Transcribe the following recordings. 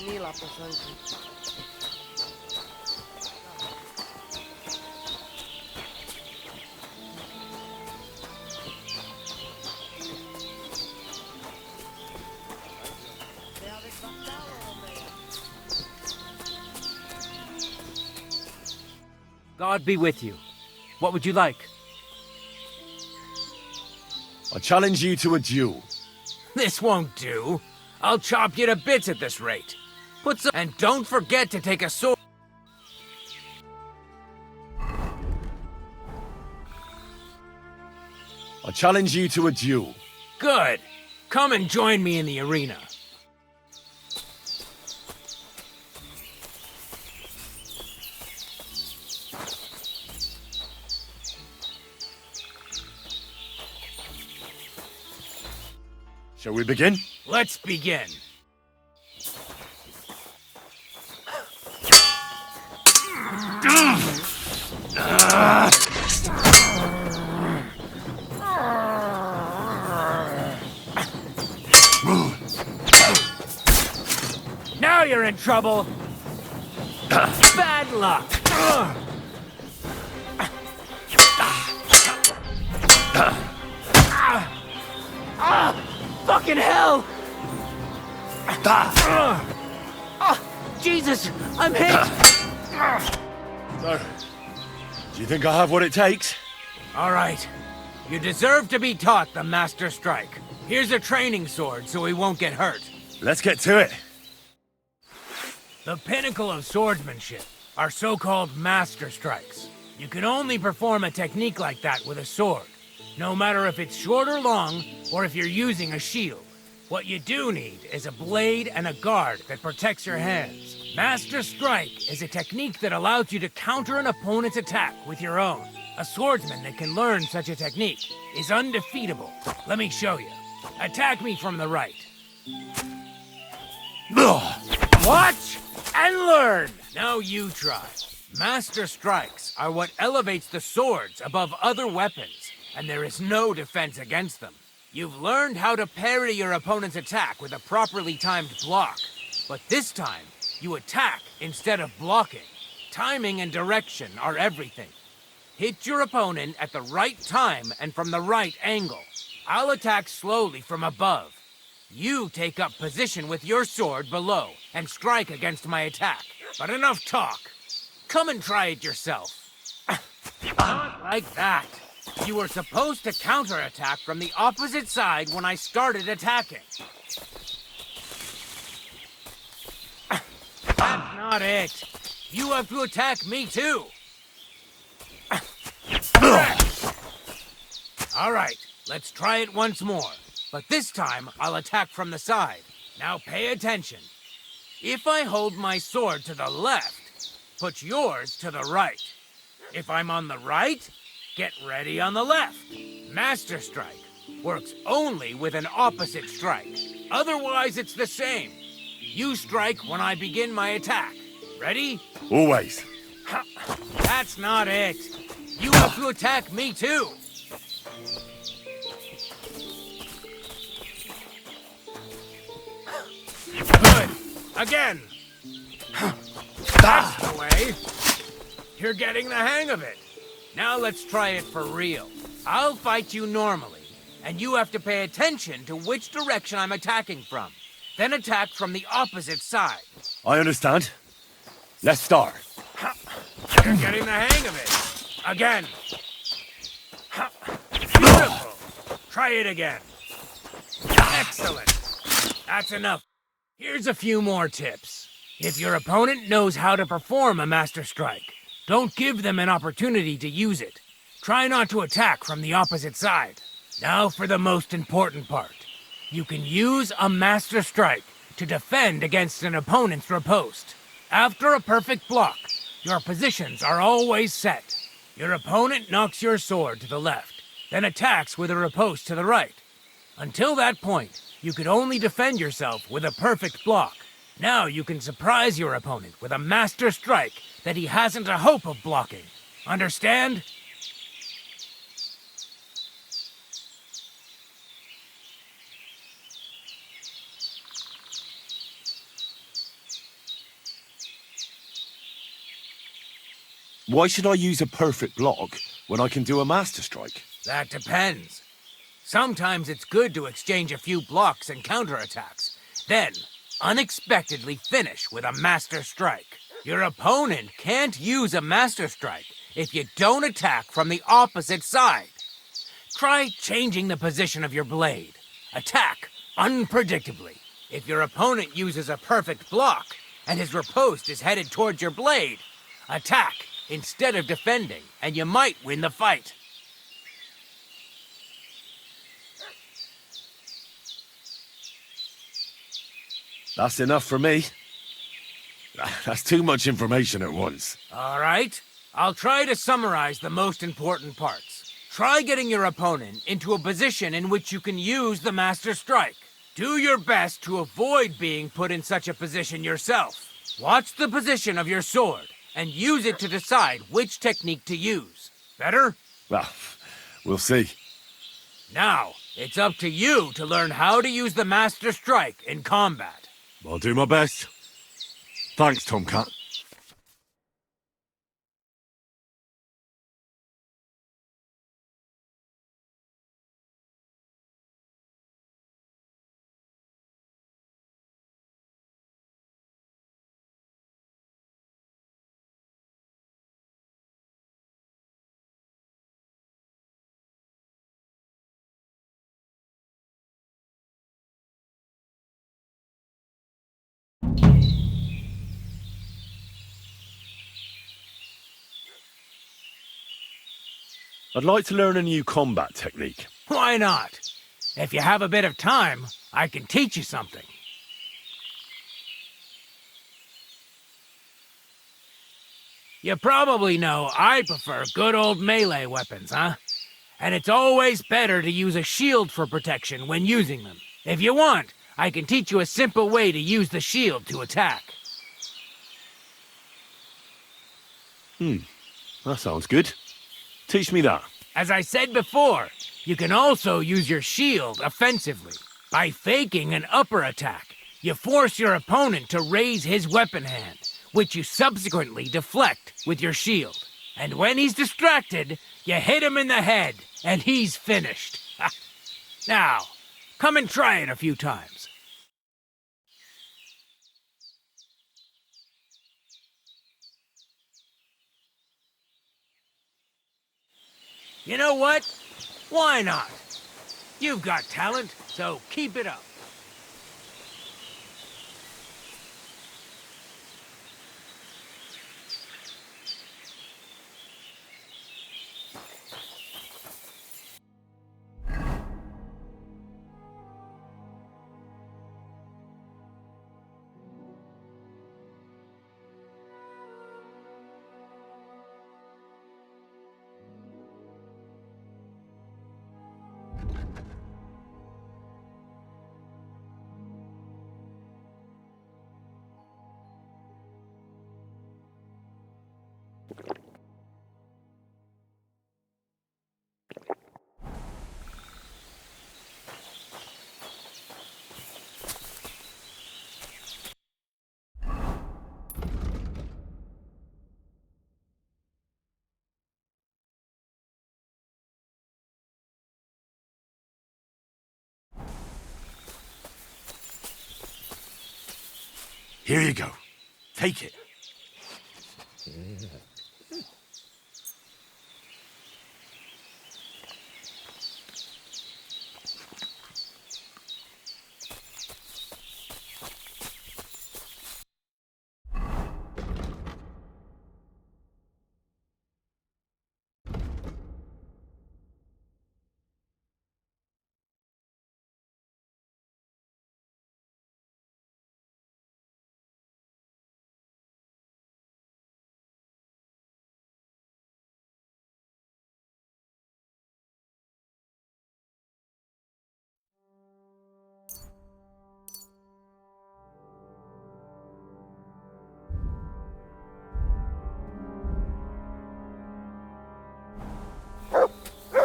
Manila po sangre. God be with you. What would you like? I challenge you to a duel. This won't do. I'll chop you to bits at this rate. Put some... And don't forget to take a sword. I challenge you to a duel. Good. Come and join me in the arena. Shall we begin? Let's begin. Now you're in trouble. Bad luck. Fucking hell! Jesus, I'm hit! So, do you think I have what it takes? All right. You deserve to be taught the Master Strike. Here's a training sword so he won't get hurt. Let's get to it. The pinnacle of swordsmanship are so-called Master Strikes. You can only perform a technique like that with a sword, no matter if it's short or long, or if you're using a shield. What you do need is a blade and a guard that protects your hands. Master Strike is a technique that allows you to counter an opponent's attack with your own. A swordsman that can learn such a technique is undefeatable. Let me show you. Attack me from the right. Watch and learn! Now you try. Master Strikes are what elevates the swords above other weapons, and there is no defense against them. You've learned how to parry your opponent's attack with a properly timed block, but this time, you attack instead of blocking. Timing and direction are everything. Hit your opponent at the right time and from the right angle. I'll attack slowly from above. You take up position with your sword below and strike against my attack. But enough talk. Come and try it yourself. Not like that. You were supposed to counterattack from the opposite side when I started attacking. That's not it. You have to attack me too. All right, let's try it once more. But this time, I'll attack from the side. Now pay attention. If I hold my sword to the left, put yours to the right. If I'm on the right, get ready on the left. Master Strike works only with an opposite strike. Otherwise, it's the same. You strike when I begin my attack. Ready? Always. That's not it. You have to attack me too. Good. Again. That's the way. You're getting the hang of it. Now let's try it for real. I'll fight you normally, and you have to pay attention to which direction I'm attacking from. Then attack from the opposite side. I understand. Let's start. You're getting the hang of it. Again. Beautiful. Try it again. Excellent. That's enough. Here's a few more tips. If your opponent knows how to perform a Master Strike, don't give them an opportunity to use it. Try not to attack from the opposite side. Now for the most important part. You can use a Master Strike to defend against an opponent's riposte. After a perfect block, your positions are always set. Your opponent knocks your sword to the left, then attacks with a riposte to the right. Until that point, you could only defend yourself with a perfect block. Now you can surprise your opponent with a Master Strike that he hasn't a hope of blocking. Understand? Why should I use a perfect block when I can do a master strike? That depends. Sometimes it's good to exchange a few blocks and counterattacks, then unexpectedly finish with a master strike. Your opponent can't use a master strike if you don't attack from the opposite side. Try changing the position of your blade. Attack unpredictably. If your opponent uses a perfect block and his riposte is headed towards your blade, attack instead of defending, and you might win the fight. That's enough for me. That's too much information at once. All right, I'll try to summarize the most important parts. Try getting your opponent into a position in which you can use the Master Strike. Do your best to avoid being put in such a position yourself. Watch the position of your sword and use it to decide which technique to use. Better? Well, we'll see. Now, it's up to you to learn how to use the Master Strike in combat. I'll do my best. Thanks, Tomcat. I'd like to learn a new combat technique. Why not? If you have a bit of time, I can teach you something. You probably know I prefer good old melee weapons, huh? And it's always better to use a shield for protection when using them. If you want, I can teach you a simple way to use the shield to attack. That sounds good. Teach me that. As I said before, you can also use your shield offensively. By faking an upper attack, you force your opponent to raise his weapon hand, which you subsequently deflect with your shield. And when he's distracted, you hit him in the head, and he's finished. Now, come and try it a few times. You know what? Why not? You've got talent, so keep it up. Here you go. Take it.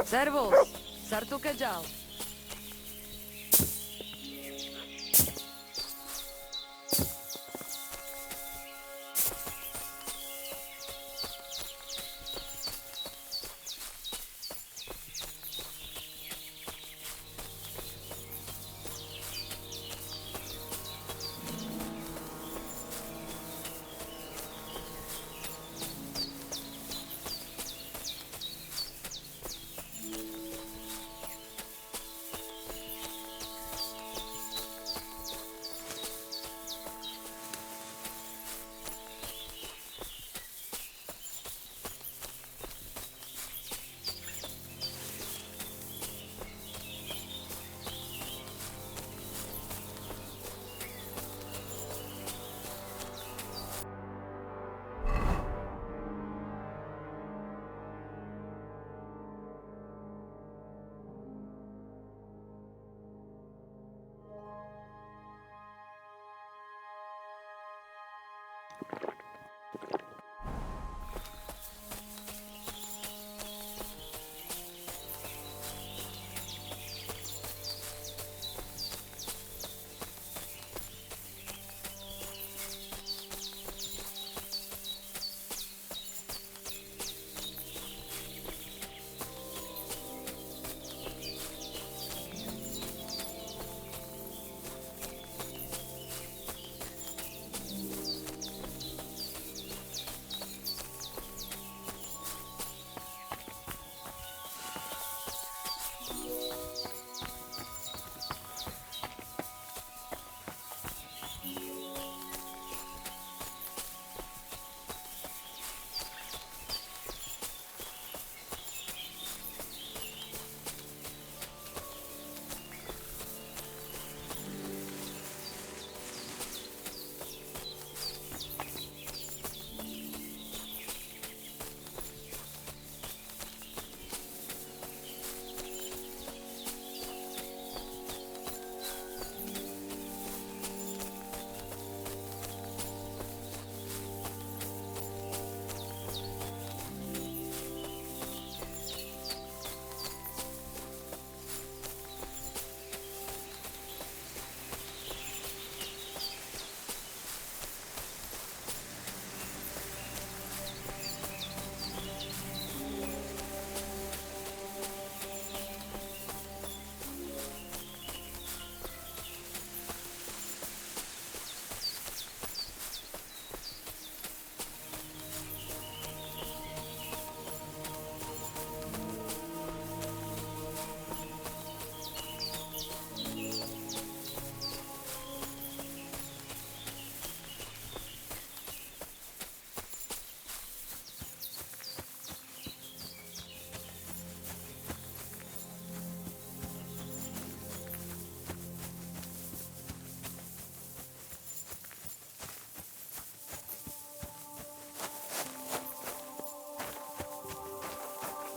Servus, sartu că geau.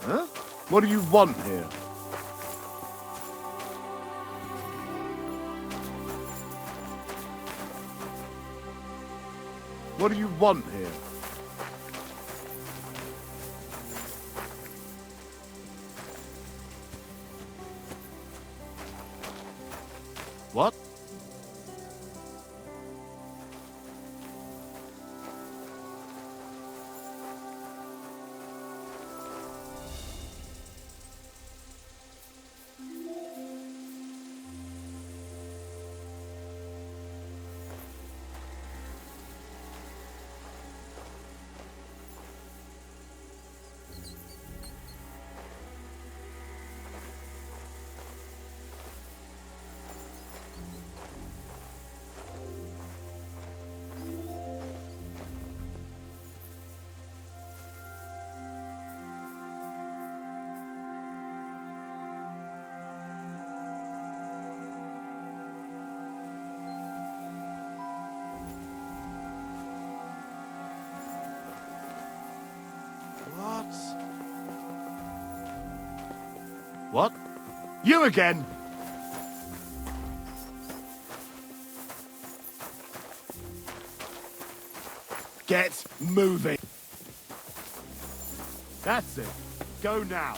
Huh? What do you want here? What do you want here? What? What? What? You again? Get moving. That's it. Go now.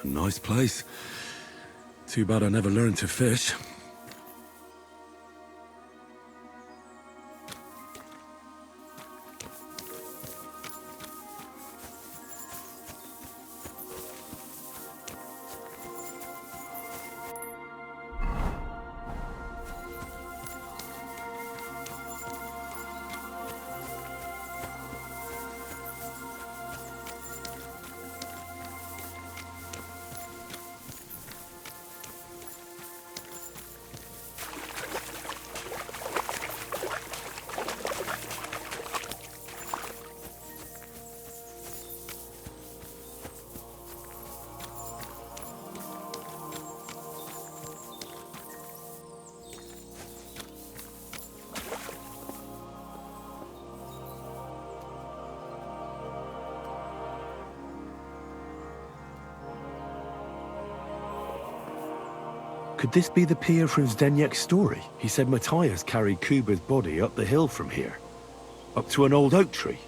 A nice place. Too bad I never learned to fish. Could this be the pier from Zdeněk's story? He said Matthias carried Kuba's body up the hill from here, up to an old oak tree.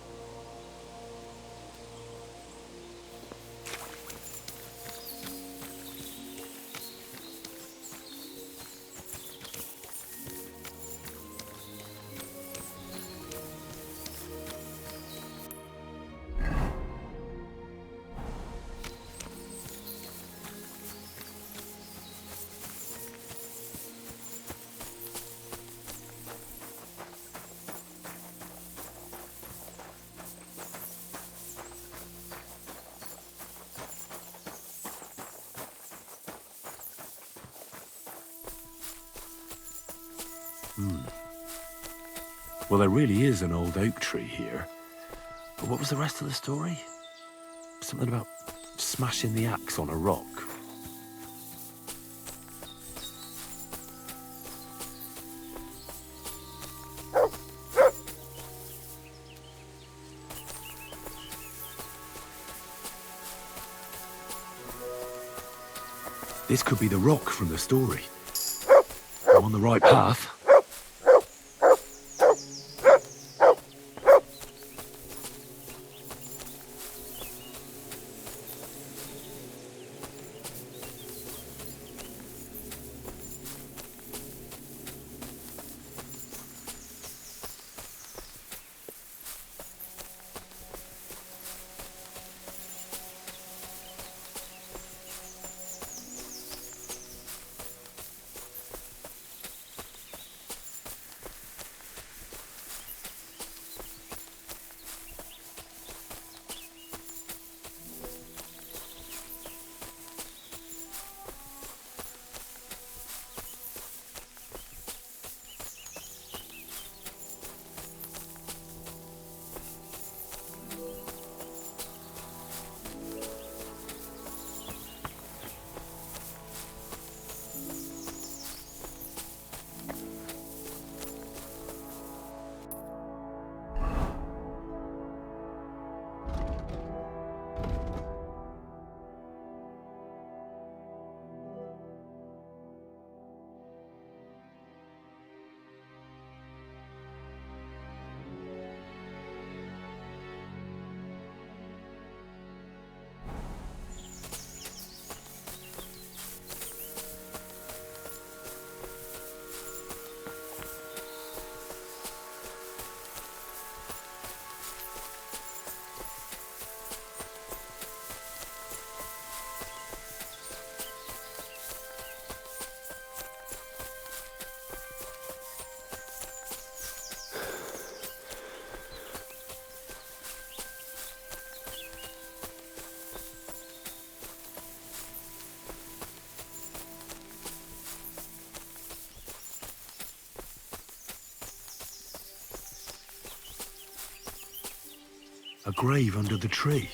Well, there really is an old oak tree here. But what was the rest of the story? Something about smashing the axe on a rock. This could be the rock from the story. I'm on the right path. A grave under the tree,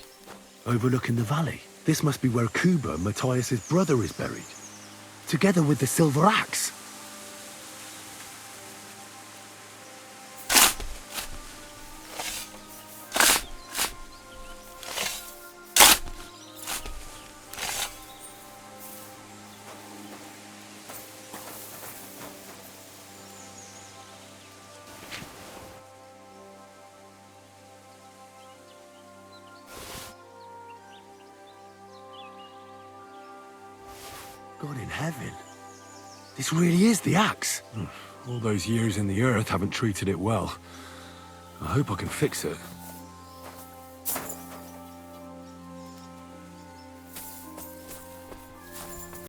overlooking the valley. This must be where Kuba, Matthias's brother, is buried, together with the silver axe. God in heaven. This really is the axe. All those years in the earth haven't treated it well. I hope I can fix it.